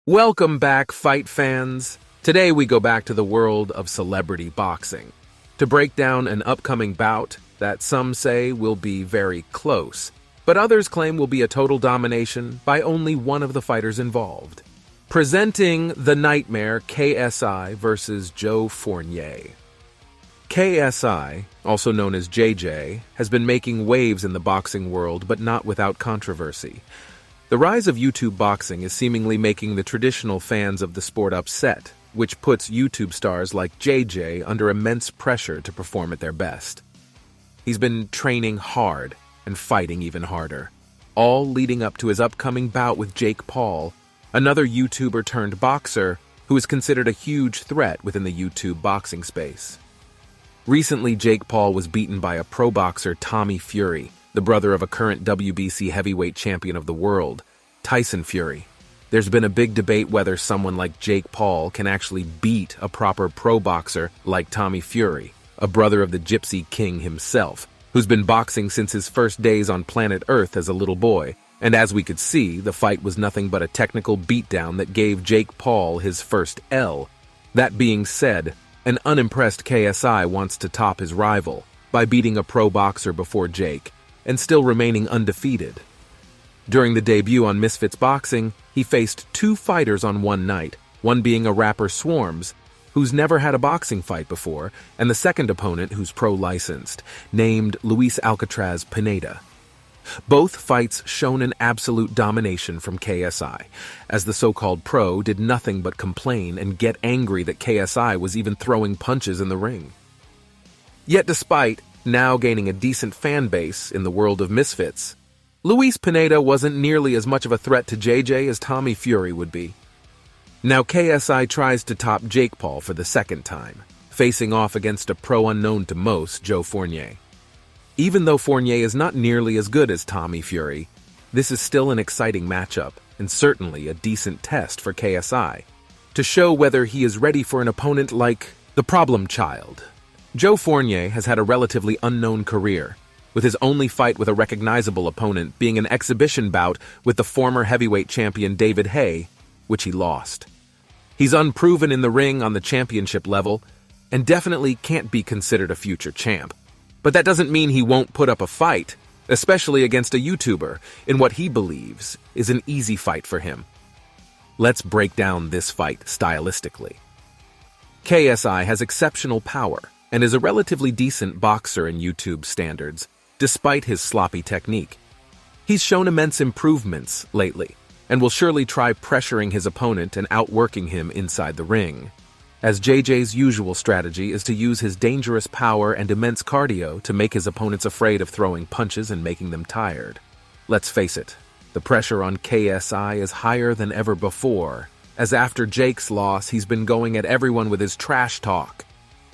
Welcome back, fight fans. Today we go back to the world of celebrity boxing to break down an upcoming bout that some say will be very close, but others claim will be a total domination by only one of the fighters involved. Presenting the Nightmare KSI versus Joe Fournier. KSI, also known as JJ, has been making waves in the boxing world, but not without controversy. The rise of YouTube boxing is seemingly making the traditional fans of the sport upset, which puts YouTube stars like JJ under immense pressure to perform at their best. He's been training hard and fighting even harder, all leading up to his upcoming bout with Jake Paul, another YouTuber turned boxer who is considered a huge threat within the YouTube boxing space. Recently, Jake Paul was beaten by a pro boxer, Tommy Fury, the brother of a current WBC heavyweight champion of the world, Tyson Fury. There's been a big debate whether someone like Jake Paul can actually beat a proper pro boxer like Tommy Fury, a brother of the Gypsy King himself, who's been boxing since his first days on planet Earth as a little boy. And as we could see, the fight was nothing but a technical beatdown that gave Jake Paul his first L. That being said, an unimpressed KSI wants to top his rival by beating a pro boxer before Jake and still remaining undefeated. During the debut on Misfits Boxing, he faced two fighters on one night, one being a rapper Swarms, who's never had a boxing fight before, and the second opponent who's pro-licensed, named Luis Alcatraz Pineda. Both fights shown an absolute domination from KSI, as the so-called pro did nothing but complain and get angry that KSI was even throwing punches in the ring. Yet despite now gaining a decent fan base in the world of Misfits, Luis Pineda wasn't nearly as much of a threat to JJ as Tommy Fury would be. Now KSI tries to top Jake Paul for the second time, facing off against a pro unknown to most, Joe Fournier. Even though Fournier is not nearly as good as Tommy Fury, this is still an exciting matchup and certainly a decent test for KSI to show whether he is ready for an opponent like the problem child. Joe Fournier has had a relatively unknown career, with his only fight with a recognizable opponent being an exhibition bout with the former heavyweight champion David Haye, which he lost. He's unproven in the ring on the championship level and definitely can't be considered a future champ. But that doesn't mean he won't put up a fight, especially against a YouTuber, in what he believes is an easy fight for him. Let's break down this fight stylistically. KSI has exceptional power and is a relatively decent boxer in YouTube standards, despite his sloppy technique. He's shown immense improvements lately, and will surely try pressuring his opponent and outworking him inside the ring, as JJ's usual strategy is to use his dangerous power and immense cardio to make his opponents afraid of throwing punches and making them tired. Let's face it, the pressure on KSI is higher than ever before, as after Jake's loss he's been going at everyone with his trash talk,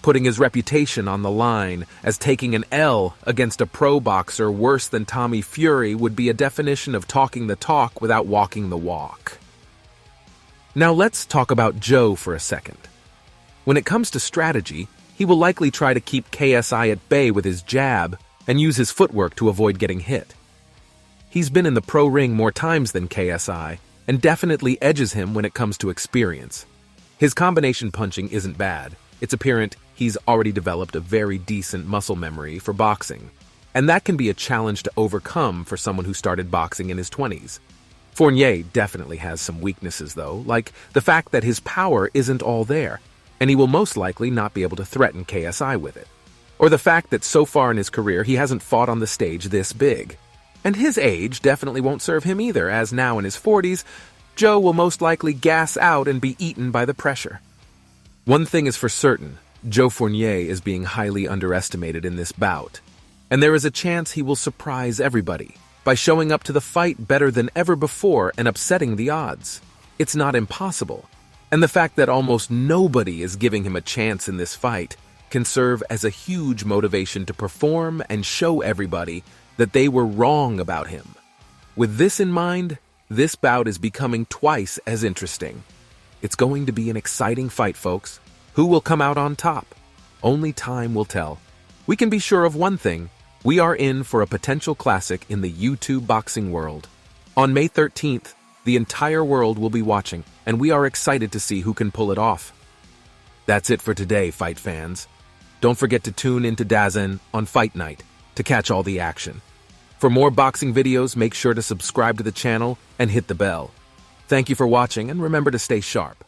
putting his reputation on the line, as taking an L against a pro boxer worse than Tommy Fury would be a definition of talking the talk without walking the walk. Now let's talk about Joe for a second. When it comes to strategy, he will likely try to keep KSI at bay with his jab and use his footwork to avoid getting hit. He's been in the pro ring more times than KSI and definitely edges him when it comes to experience. His combination punching isn't bad. It's apparent he's already developed a very decent muscle memory for boxing, and that can be a challenge to overcome for someone who started boxing in his 20s. Fournier definitely has some weaknesses though, like the fact that his power isn't all there, and he will most likely not be able to threaten KSI with it. Or the fact that so far in his career he hasn't fought on the stage this big. And his age definitely won't serve him either, as now in his 40s, Joe will most likely gas out and be eaten by the pressure. One thing is for certain, Joe Fournier is being highly underestimated in this bout, and there is a chance he will surprise everybody by showing up to the fight better than ever before and upsetting the odds. It's not impossible, and the fact that almost nobody is giving him a chance in this fight can serve as a huge motivation to perform and show everybody that they were wrong about him. With this in mind, this bout is becoming twice as interesting. It's going to be an exciting fight, folks. Who will come out on top? Only time will tell. We can be sure of one thing. We are in for a potential classic in the YouTube boxing world. On May 13th, the entire world will be watching, and we are excited to see who can pull it off. That's it for today, fight fans. Don't forget to tune into Dazn on Fight Night to catch all the action. For more boxing videos, make sure to subscribe to the channel and hit the bell. Thank you for watching, and remember to stay sharp.